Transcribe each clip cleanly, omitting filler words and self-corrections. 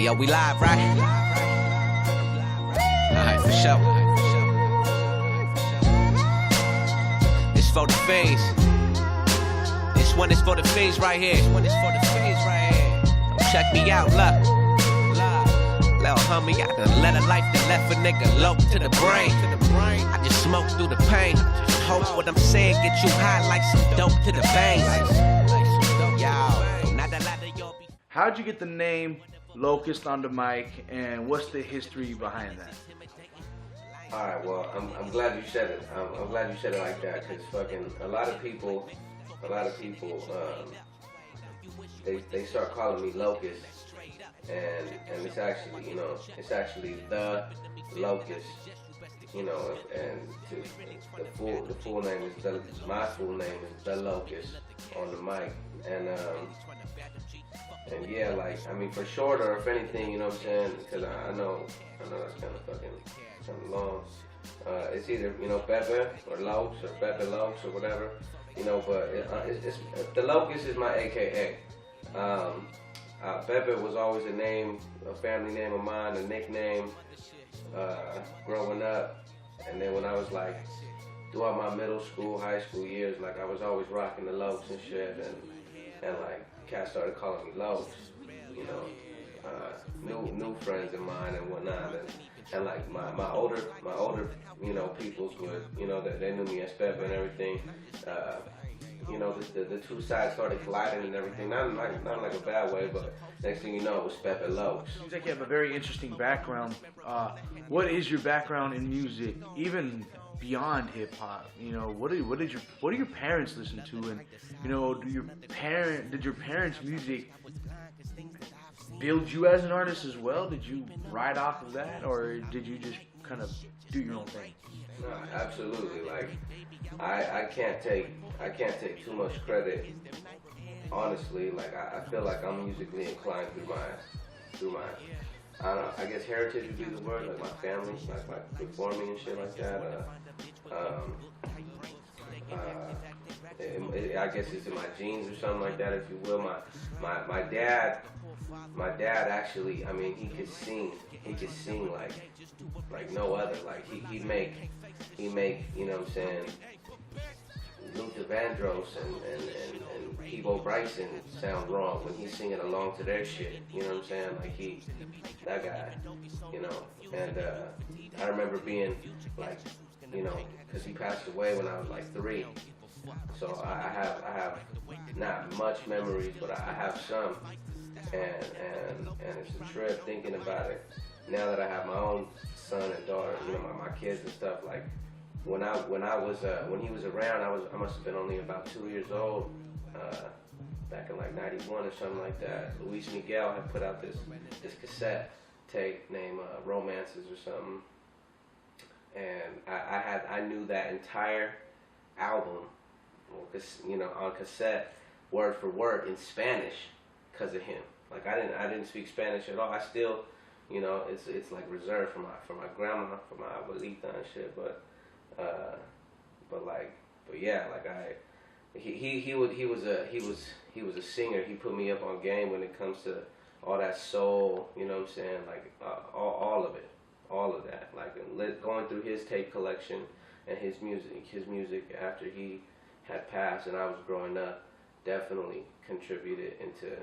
Hey, yo, we live, right? Alright, for sure. This for the phase. This one is for the phase right here. Check me out, look. Little homie, I done let a life that left a nigga low to the brain. I just smoke through the pain. Hope what I'm saying get you high like some dope to the veins. Yo, not a lot of y'all be. How'd you get the name Locust on the mic, and what's the history behind that? All right, well, I'm glad you said it. I'm glad you said it like that, because fucking a lot of people, they start calling me Locust, and it's actually, you know, it's actually The Locust, you know, and the full name is my full name is The Locust on the mic, and yeah, like, I mean, for short or if anything, you know what I'm saying, because I know that's kind of long. It's either, you know, Pepe or Lokes or Ogpepelocs or whatever, you know, but it's The Locust is my AKA. Pepe was always a family name of mine, a nickname, growing up, and then when I was like, throughout my middle school, high school years, like, I was always rocking the Lokes and shit, and like, cats started calling me Lokes, you know, new friends of mine and whatnot, and like my older, you know, peoples would, you know, they knew me as Pepe and everything. You know, the two sides started colliding and everything, not like a bad way, but next thing you know, it was Ogpepelocs. Seems like you have a very interesting background. What is your background in music, even beyond hip hop? You know, what do your parents listen to, and you know, did your parents' music build you as an artist as well? Did you ride off of that, or did you just kind of do your own thing? No, absolutely. Like, I can't take too much credit. Honestly, like, I feel like I'm musically inclined through my I don't know, I guess heritage would be the word, like my family, like performing and shit like that. I guess it's in my genes or something like that, if you will. My dad actually, I mean, he could sing like no other. Like, he'd make, you know what I'm saying, Luther Vandross and Peebo Bryson sound wrong when he's singing along to their shit, you know what I'm saying? Like, that guy, you know, and I remember being like, you know, because he passed away when I was like 3, so I have not much memories, but I have some, and it's a trip thinking about it. Now that I have my own son and daughter, you know, my kids and stuff, like, when he was around, I must have been only about 2 years old, back in like 91 or something like that. Luis Miguel had put out this cassette tape named Romances or something, and I knew that entire album, you know, on cassette, word for word in Spanish, because of him. Like, I didn't speak Spanish at all. I still, you know, it's like reserved for my grandma, for my abuelita and shit, but yeah, like, he was a singer. He put me up on game when it comes to all that soul, you know what I'm saying, like, all of that, like, going through his tape collection and his music after he had passed and I was growing up, definitely contributed into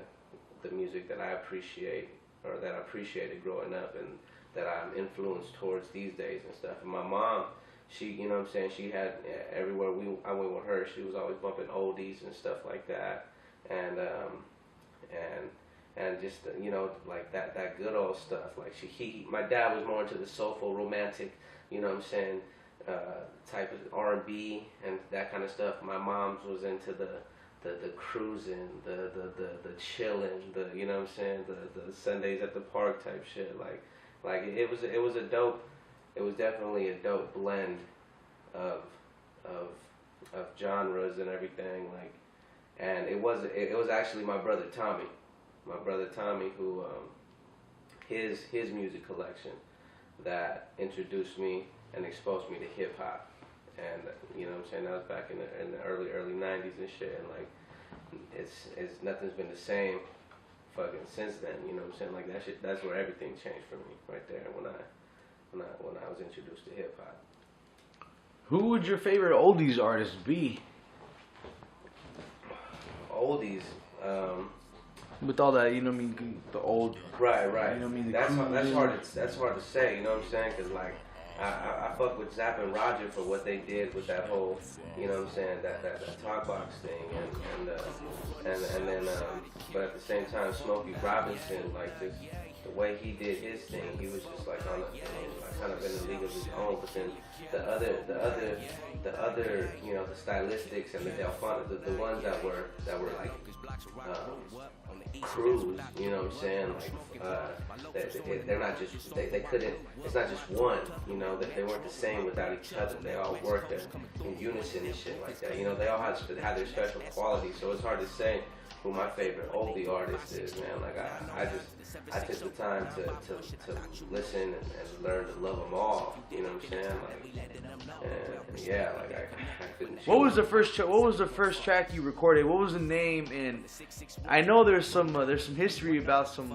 the music that I appreciate, or that I appreciated growing up, and that I'm influenced towards these days and stuff. And my mom, she, you know what I'm saying, she had, everywhere I went with her, she was always bumping oldies and stuff like that, and just, you know, like that good old stuff. Like, my dad was more into the soulful, romantic, you know what I'm saying, type of R&B and that kind of stuff. My mom's was into the cruising, the chilling, you know what I'm saying, the Sundays at the park type shit. Like it was definitely a dope blend of genres and everything. Like, and it was actually my brother Tommy, who his music collection that introduced me and exposed me to hip hop. And you know what I'm saying, that was back in the early 90s and shit, and like, it's nothing's been the same fucking since then, you know what I'm saying? Like that shit, that's where everything changed for me right there when I was introduced to hip hop. Who would your favorite oldies artist be? Oldies, with all that, you know what I mean, the old. right. You know what I mean, the That's cruising. hard to say. You know what I'm saying? Cause like I fuck with Zapp and Roger for what they did with that whole, you know what I'm saying, that talk box thing, and then but at the same time, Smokey Robinson, like just the way he did his thing, he was just like on a kind of in a league of his own. But then the other, you know, the stylistics and the Delphonic, the ones that were like crews, you know what I'm saying? Like they're not just they couldn't. It's not just one, you know. That they weren't the same without each other. They all worked in unison and shit like that. You know, they all had their special qualities. So it's hard to say who my favorite oldie artist is, man. Like I took the time to listen and learn to love them all. You know what I'm saying? Like, and yeah, like I couldn't. What was the first track you recorded? What was the name? And I know there's some history about some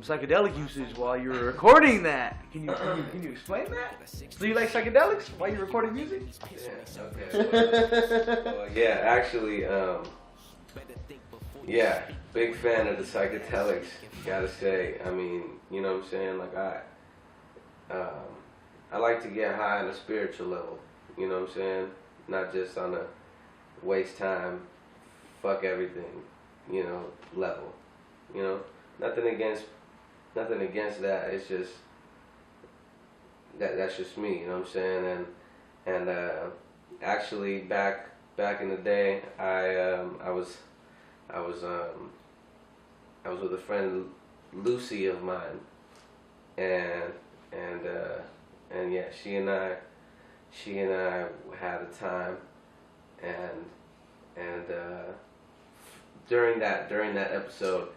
psychedelic usage while you were recording that. Can you explain that? Do you like psychedelics while you're recording music? Yeah. Okay. Well, yeah, actually. Yeah, big fan of the psychedelics, gotta say. I mean, you know what I'm saying? Like I like to get high on a spiritual level, you know what I'm saying? Not just on a waste time, fuck everything, you know, level. You know? Nothing against that. It's just that's just me, you know what I'm saying? And actually back in the day, I was with a friend, Lucy of mine, and yeah, she and I had a time, and during that episode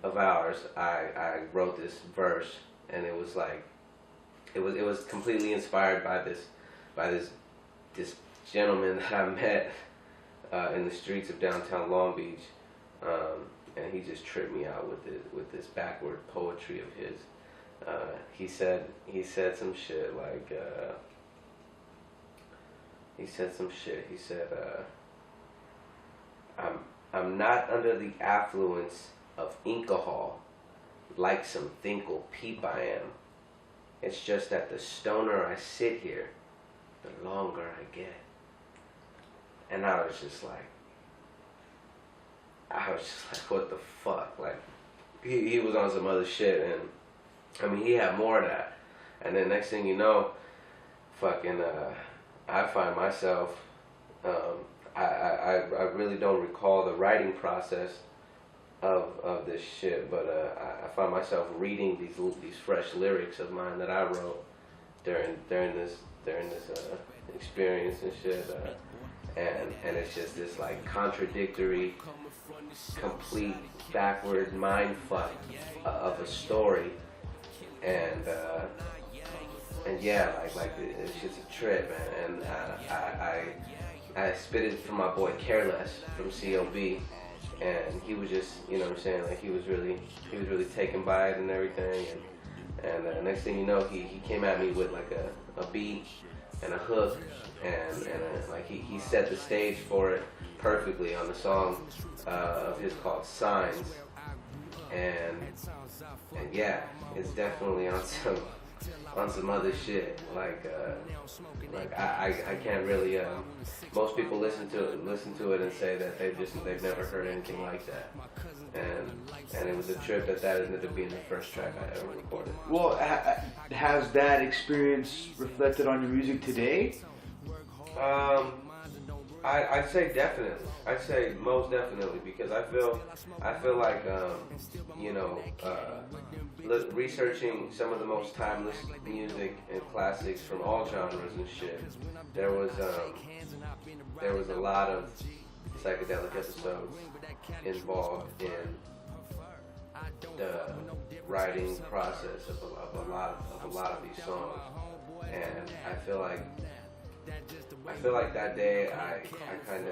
of ours, I wrote this verse, and it was like, it was completely inspired by this gentleman that I met in the streets of downtown Long Beach. And he just tripped me out with this backward poetry of his. He said some shit like he said I'm not under the affluence of alcohol like some thinkle peep I am. It's just that the stoner I sit here, the longer I get. And I was just like, what the fuck? Like, he was on some other shit, and I mean, he had more of that. And then next thing you know, fucking, I find myself, I really don't recall the writing process of this shit, but I find myself reading these fresh lyrics of mine that I wrote during this experience and shit, and it's just this like contradictory, complete backward mind fuck of a story, and yeah, like it's just a trip, man. And I spit it from my boy Careless from COB, and he was just, you know what I'm saying, like he was really taken by it and everything, and next thing you know, he came at me with like a beat and a hook, and like he set the stage for it perfectly on the song of his called Signs, and yeah, it's definitely on some other shit. Like I can't really. Most people listen to it and say that they've never heard anything like that, and it was a trip that ended up being the first track I ever recorded. Well, has that experience reflected on your music today? I'd say definitely. I'd say most definitely, because I feel like you know, researching some of the most timeless music and classics from all genres and shit. There was a lot of psychedelic episodes involved in the writing process of a lot of these songs, and I feel like that day I kind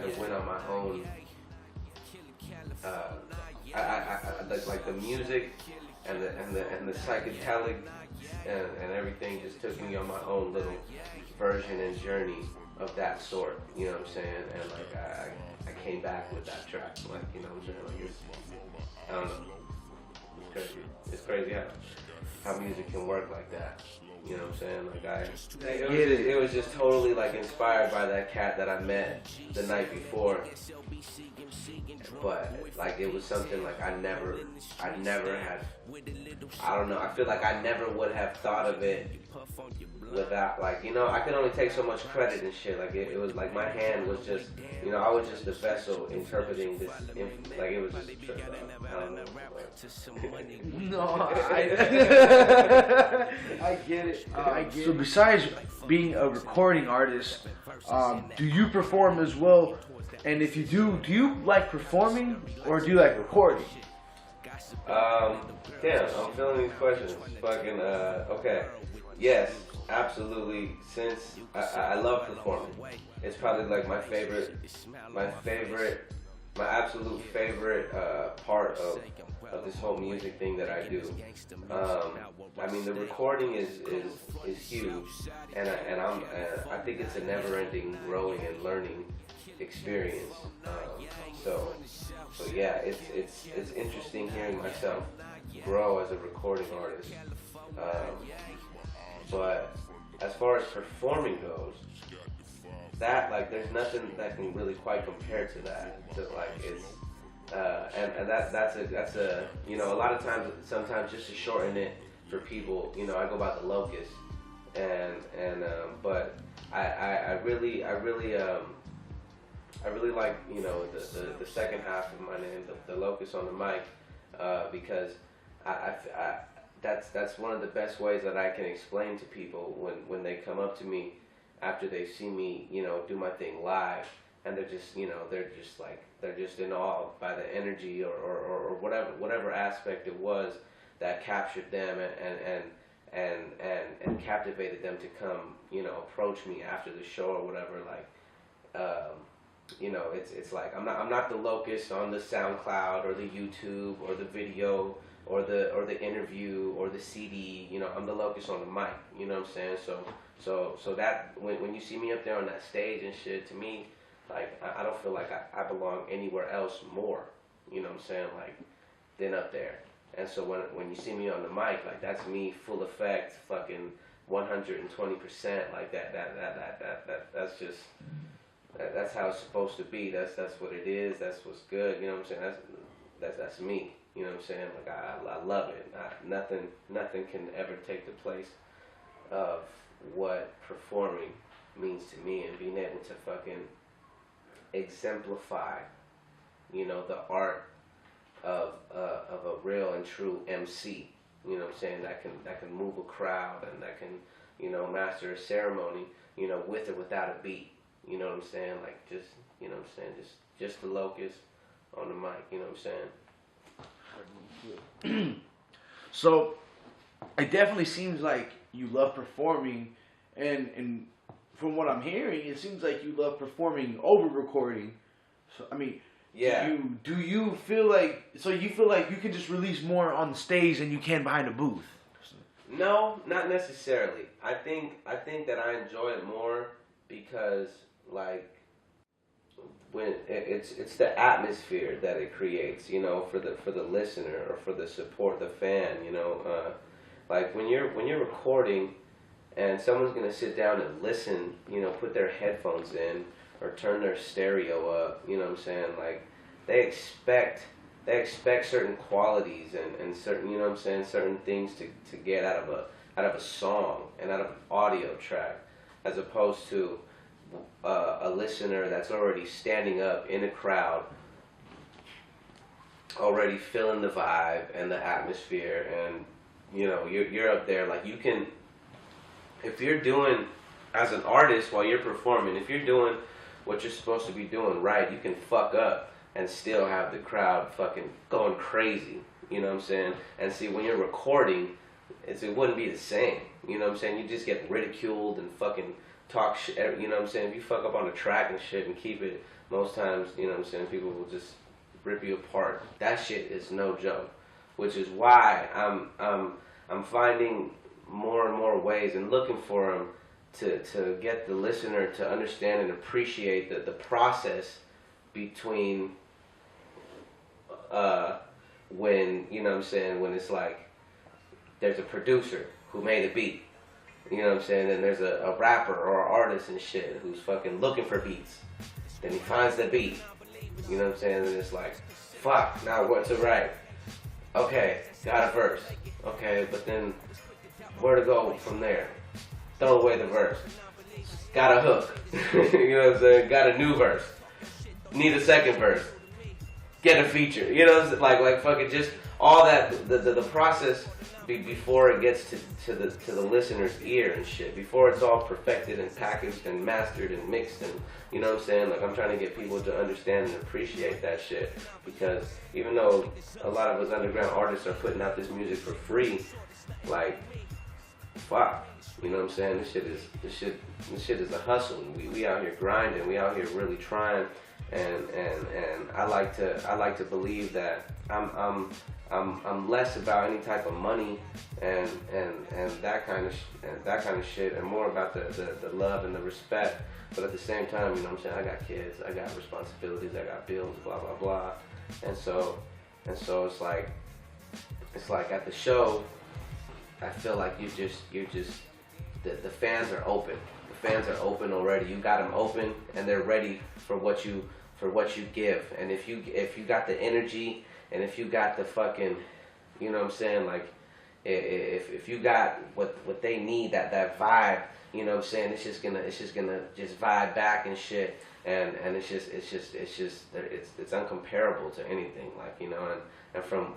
of went on my own like the music and the psychedelic and everything just took me on my own little version and journey of that sort. You know what I'm saying? And like I came back with that track. Like, you know what I'm saying? Like I don't know. It's crazy. It's crazy how music can work like that. You know what I'm saying? Like it was just totally like inspired by that cat that I met the night before. But like it was something like I never had. I don't know. I feel like I never would have thought of it without, like, you know, I could only take so much credit and shit. Like it was like my hand was just, you know, I was just the vessel interpreting this. Like it was just a trip. I don't know. No, I get it. So besides being a recording artist, do you perform as well? And if you do you like performing or do you like recording? Damn, I'm feeling these questions. Fucking, okay. Yes, absolutely. Since I love performing. It's probably like my absolute favorite part of this whole music thing that I do. I mean, the recording is huge, and I think it's a never-ending growing and learning experience. So yeah, it's interesting hearing myself grow as a recording artist. But as far as performing goes, that, like, there's nothing that can really quite compare to that. So, like, it's and that's a you know, a lot of times, sometimes just to shorten it for people, you know, I go by Tha Locust, and but I really like, you know, the second half of my name, the Locust on the mic, because that's one of the best ways that I can explain to people when they come up to me after they see me, you know, do my thing live, and they're just, you know, they're just in awe by the energy or whatever aspect it was that captured them and captivated them to come, you know, approach me after the show or whatever. Like, you know, it's like I'm not the Locust on the SoundCloud or the YouTube or the video or the interview or the CD. You know, I'm the Locust on the mic. You know what I'm saying? So that when you see me up there on that stage and shit, to me, like, I don't feel like I belong anywhere else more. You know what I'm saying? Like, than up there. And so when you see me on the mic, like, that's me full effect, fucking 120%. Like that's just. That's how it's supposed to be. That's what it is. That's what's good. You know what I'm saying? That's me. You know what I'm saying? Like I love it. Nothing can ever take the place of what performing means to me, and being able to fucking exemplify, you know, the art of a real and true MC. You know what I'm saying? That can move a crowd, and that can, you know, master a ceremony, you know, with or without a beat. You know what I'm saying? Like, just, you know what I'm saying? Just the Locust on the mic. You know what I'm saying? So, it definitely seems like you love performing, and from what I'm hearing, it seems like you love performing over recording. So, I mean, yeah. Do you feel like, so you feel like you can just release more on the stage than you can behind a booth? No, not necessarily. I think that I enjoy it more because, like, when it's the atmosphere that it creates, you know, for the listener or for the support, the fan, you know, like when you're recording and someone's gonna sit down and listen, you know, put their headphones in or turn their stereo up, you know what I'm saying? Like, they expect certain qualities and certain, you know what I'm saying, certain things to get out of a song and out of an audio track, as opposed to a listener that's already standing up in a crowd, already feeling the vibe and the atmosphere, and, you know, you're up there, like, you can, if you're doing, as an artist while you're performing, if you're doing what you're supposed to be doing right, you can fuck up and still have the crowd fucking going crazy, you know what I'm saying? And see, when you're recording, it wouldn't be the same, you know what I'm saying? You just get ridiculed and fucking talk shit, you know what I'm saying? If you fuck up on the track and shit and keep it, most times, you know what I'm saying, people will just rip you apart. That shit is no joke, which is why I'm finding more and more ways and looking for them to get the listener to understand and appreciate the process between when, you know what I'm saying, when it's like there's a producer who made a beat, you know what I'm saying, and there's a rapper or an artist and shit who's fucking looking for beats. Then he finds the beat, you know what I'm saying, and it's like, fuck, now what to write? Okay, got a verse. Okay, but then where to go from there? Throw away the verse. Got a hook. You know what I'm saying? Got a new verse. Need a second verse. Get a feature. You know, like fucking just all that, the process before it gets to the listener's ear and shit. Before it's all perfected and packaged and mastered and mixed and, you know what I'm saying? Like, I'm trying to get people to understand and appreciate that shit. Because even though a lot of us underground artists are putting out this music for free, like, fuck. You know what I'm saying? This shit is a hustle. We out here grinding. We out here really trying. And I like to believe that I'm less about any type of money and that kind of shit, and more about the love and the respect. But at the same time, you know what I'm saying, I got kids, I got responsibilities, I got bills, blah blah blah. And so it's like at the show, I feel like you're just the fans are open. The fans are open already. You got them open and they're ready for what you give. And if you got the energy, and if you got the fucking, you know what I'm saying, like if you got what they need, that vibe, you know what I'm saying, it's just gonna vibe back and shit, and it's uncomparable to anything, like, you know, and from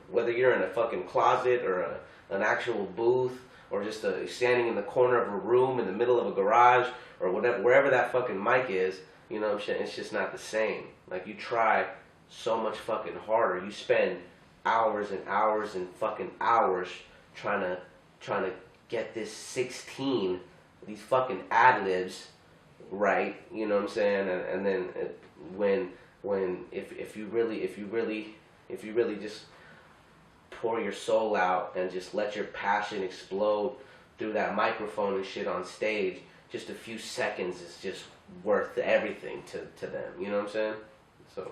whether you're in a fucking closet or an actual booth, or just standing in the corner of a room in the middle of a garage, or whatever, wherever that fucking mic is, you know what I'm saying, it's just not the same. Like, you try so much fucking harder. You spend hours and hours and fucking hours trying to get this 16, these fucking ad-libs right, you know what I'm saying, and then if you really just pour your soul out and just let your passion explode through that microphone and shit on stage, just a few seconds is just worth everything to them, you know what I'm saying? So,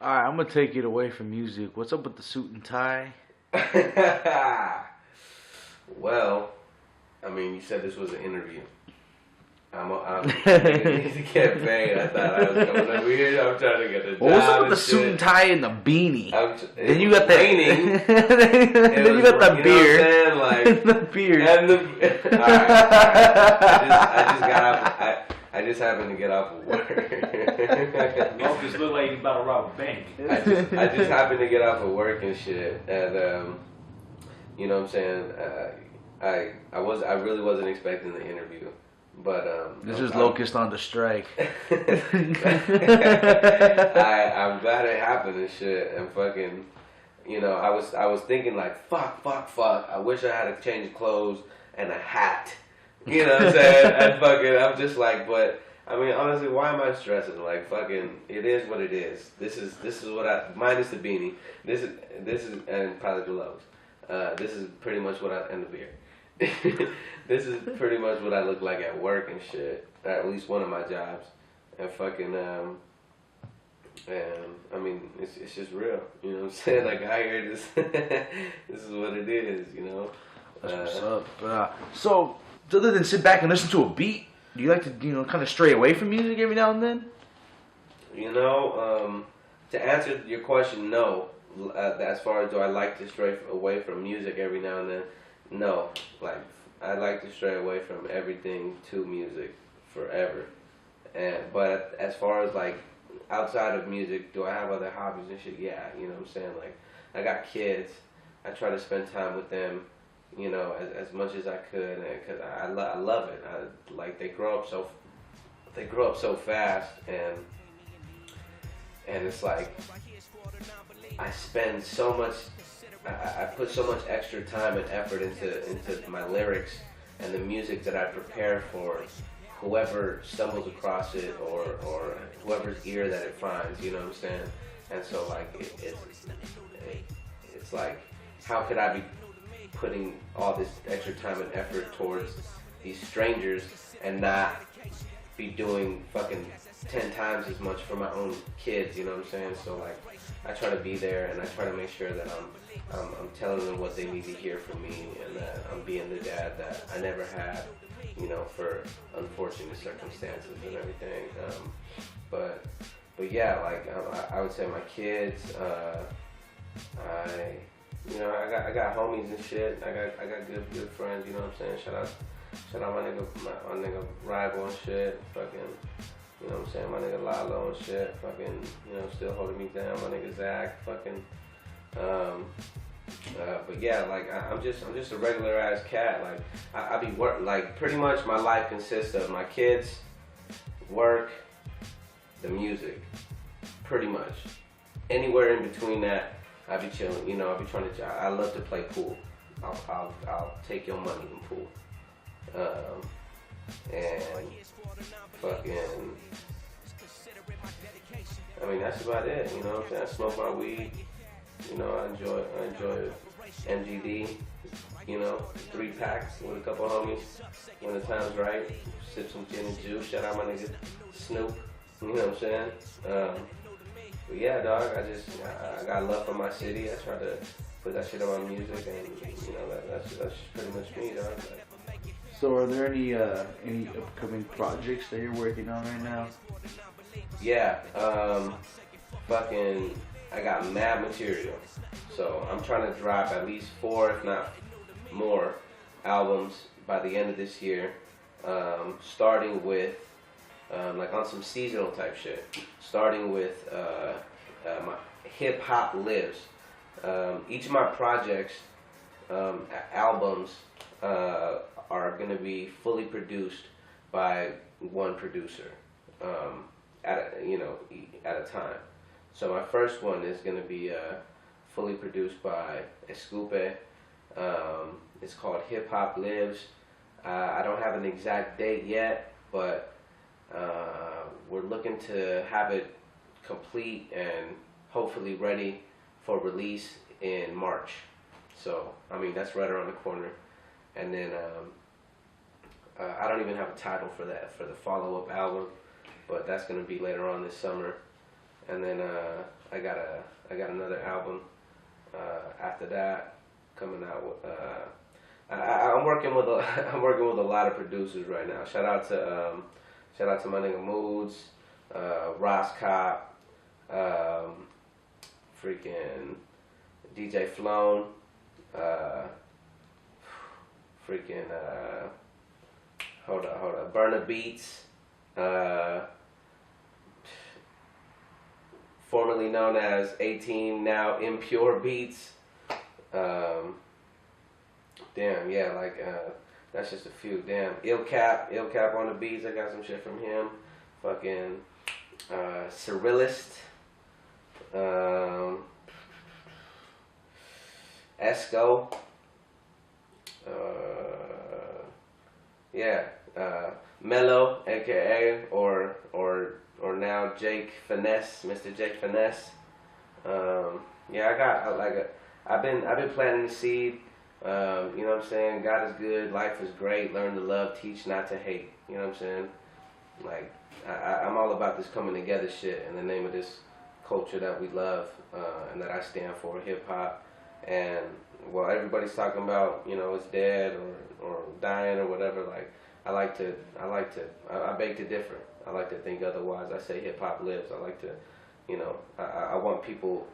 alright, I'm gonna take it away from music. What's up with the suit and tie? Well, I mean, you said this was an interview. I'm need to get paid. I thought I was coming over here. I'm trying to get a job. What's up with the suit and tie and the beanie? Then you got the raining. Then you got the beer. You know what I'm saying? Like, and the beer. And the all right. I just got off. I just happened to get off of work. Locust look like he's about to rob a bank. I just happened to get off of work and shit, and you know what I'm saying. I really wasn't expecting the interview. But this is Locust on the strike. I'm glad it happened and shit. And fucking, you know, I was thinking like, fuck. I wish I had a change of clothes and a hat. You know what I'm saying? And fucking, I'm just like, but I mean, honestly, why am I stressing? Like, fucking, it is what it is. This is what minus the beanie. This is and probably the lows. This is pretty much what and the beer. This is pretty much what I look like at work and shit. At least one of my jobs. And fucking, and I mean, it's just real. You know what I'm saying? Like, I hear this. This is what it is, you know? That's what's up. So, other than sit back and listen to a beat, do you like to, you know, kind of stray away from music every now and then? You know, to answer your question, no. As far as do I like to stray away from music every now and then, no. Like, I like to stray away from everything to music forever. But as far as like outside of music, do I have other hobbies and shit? Yeah, you know what I'm saying? Like, I got kids. I try to spend time with them, you know, as much as I could, because I love it. Like, they grow up so fast, and it's like I spend so much. I put so much extra time and effort into my lyrics and the music that I prepare for whoever stumbles across it or whoever's ear that it finds, you know what I'm saying? And so like it's like, how could I be putting all this extra time and effort towards these strangers and not be doing fucking 10 times as much for my own kids, you know what I'm saying? So like, I try to be there and I try to make sure that I'm telling them what they need to hear from me, and that I'm being the dad that I never had, you know, for unfortunate circumstances and everything. But yeah, like I would say my kids, I got homies and shit. I got good friends, you know what I'm saying? Shout out my nigga Rival and shit, fucking, you know what I'm saying, my nigga Lalo and shit, fucking, you know, still holding me down, my nigga Zach, fucking, but yeah, like, I'm just a regular ass cat, like, I be like, pretty much my life consists of my kids, work, the music, pretty much. Anywhere in between that, I be chilling, you know, I be trying to, I love to play pool. I'll take your money in pool. And fucking, I mean, that's about it, you know what I'm saying? I smoke my weed, you know, I enjoy MGD, you know, 3 packs with a couple homies when the time's right, sip some gin and juice, shout out my nigga Snoop, you know what I'm saying? But yeah, dog, I got love for my city, I try to put that shit on my music, and, you know, that's pretty much me, dog. So are there any upcoming projects that you're working on right now? Yeah, fucking, I got mad material. So I'm trying to drop at least 4, if not more, albums by the end of this year. Starting with, like on some seasonal type shit. Starting with my Hip Hop Lives. Each of my projects, albums, are going to be fully produced by one producer at a time. So my first one is going to be fully produced by Escupe. It's called Hip Hop Lives. I don't have an exact date yet, but we're looking to have it complete and hopefully ready for release in March. So, I mean, that's right around the corner. And then I don't even have a title for that, for the follow-up album, but that's going to be later on this summer. And then I got another album after that coming out. I'm working with a lot of producers right now. Shout out to my nigga Moods, Ross Cop, freaking DJ Flown, freaking hold up, Burner Beats, formerly known as 18, now Impure Beats. Damn, yeah, like that's just a few. Damn, Ill Cap on the beats. I got some shit from him. Fucking Surrealist, Esco. Yeah, Mello, aka or now Jake Finesse, Mr. Jake Finesse. Yeah, I've been planting the seed. You know what I'm saying? God is good, life is great, learn to love, teach not to hate. You know what I'm saying? Like, I'm all about this coming together shit in the name of this culture that we love and that I stand for, hip hop. And while everybody's talking about, you know, it's dead or dying or whatever, like, I beg to differ. I like to think otherwise. I say hip hop lives. I like to, you know, I want people,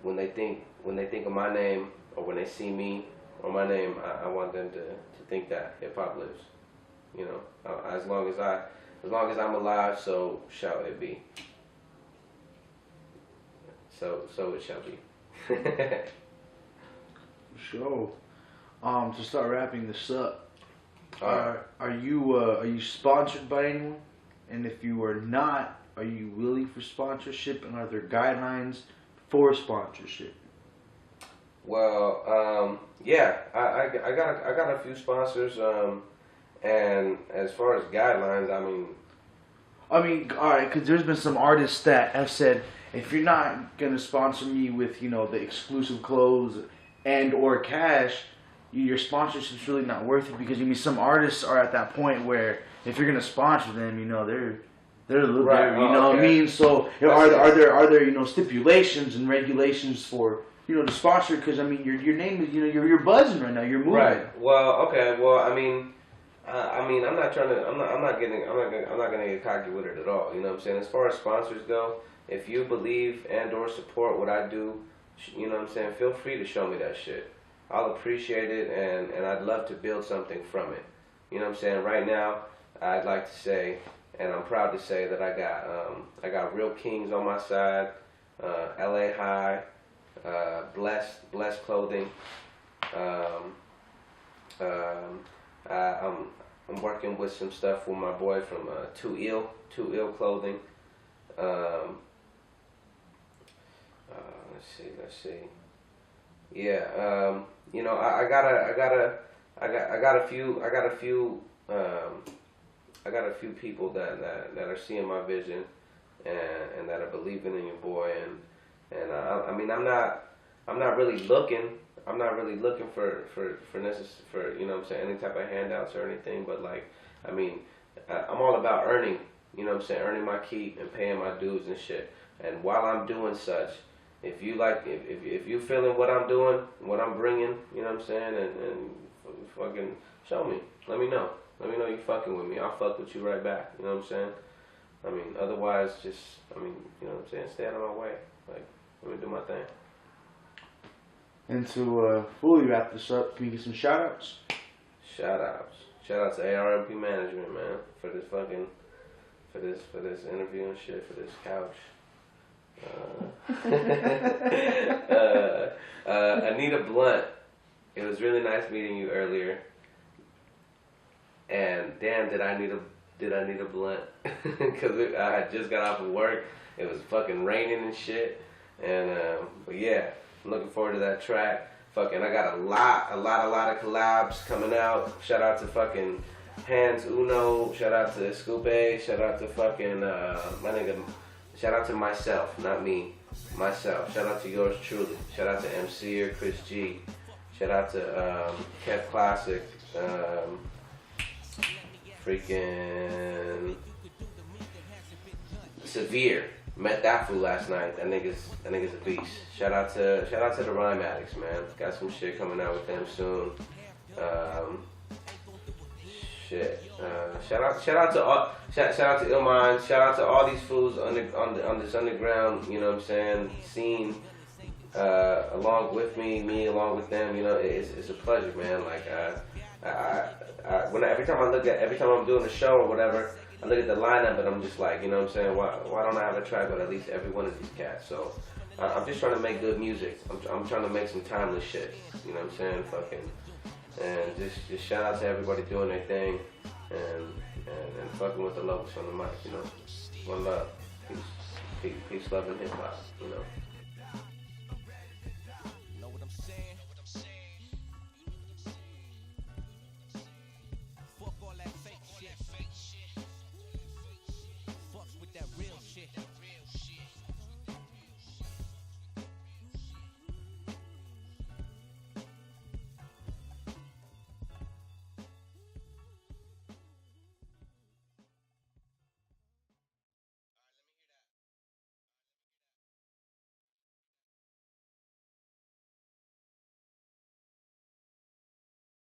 when they think of my name or when they see me or my name, I want them to think that hip hop lives. You know, as long as I'm alive, so shall it be. So it shall be. Sure. To start wrapping this up, are you sponsored by anyone? And if you are not, are you willing for sponsorship? And are there guidelines for sponsorship? Well, yeah, I got a few sponsors. And as far as guidelines, all right, because there's been some artists that have said, if you're not gonna sponsor me with, the exclusive clothes and or cash, your sponsorship's really not worth it. Because some artists are at that point where if you're gonna sponsor them, they're a little Right. bit, what I mean. So are there stipulations and regulations for to sponsor? Because your name is you're buzzing right now. You're moving. right. Well, okay. Well, I'm not trying to. I'm not gonna get cocky with it at all. You know what I'm saying? As far as sponsors go, if you believe and or support what I do, you know what I'm saying, feel free to show me that shit. I'll appreciate it, and I'd love to build something from it. You know what I'm saying? Right now, I'd like to say, and I'm proud to say that I got Real Kings on my side, LA High, Blessed Clothing. I'm working with some stuff with my boy from Too Ill Clothing. Let's see. Yeah, I got a few people that are seeing my vision and that are believing in your boy, and I'm not really looking. I'm not really looking for any type of handouts or anything, but I'm all about earning, earning my keep and paying my dues and shit. And while I'm doing such, if you feeling what I'm doing, what I'm bringing, and fucking show me, let me know you fucking with me. I'll fuck with you right back. You know what I'm saying? Otherwise, just stay out of my way. Let me do my thing. And to fully wrap this up, can you get some shout outs? Shout outs to ARNP management, man, for this interview and shit, for this couch. Anita Blunt, it was really nice meeting you earlier. And damn, did I need a blunt? Because I had just got off of work. It was fucking raining and shit. And but yeah, I'm looking forward to that track. Fucking, I got a lot of collabs coming out. Shout out to fucking Hans Uno. Shout out to Scoop A. Shout out to fucking my nigga. Shout out to myself, not me. Myself. Shout out to yours truly. Shout out to MC or Chris G. Shout out to Kev Classic. Freaking Severe. Met that fool last night. That nigga's a beast. Shout out to the Rhyme Addicts, man. Got some shit coming out with them soon. Shout out to Illmind. Shout out to all these fools on this underground, scene. Along with me along with them, it's a pleasure, man. Every time I'm doing a show or whatever, I look at the lineup and I'm just like, why don't I have a track with at least every one of these cats? So I'm just trying to make good music. I'm trying to make some timeless shit. You know what I'm saying? Fucking, and just shout out to everybody doing their thing and fucking with the Locust on the mic. One love, peace, love, and hip hop.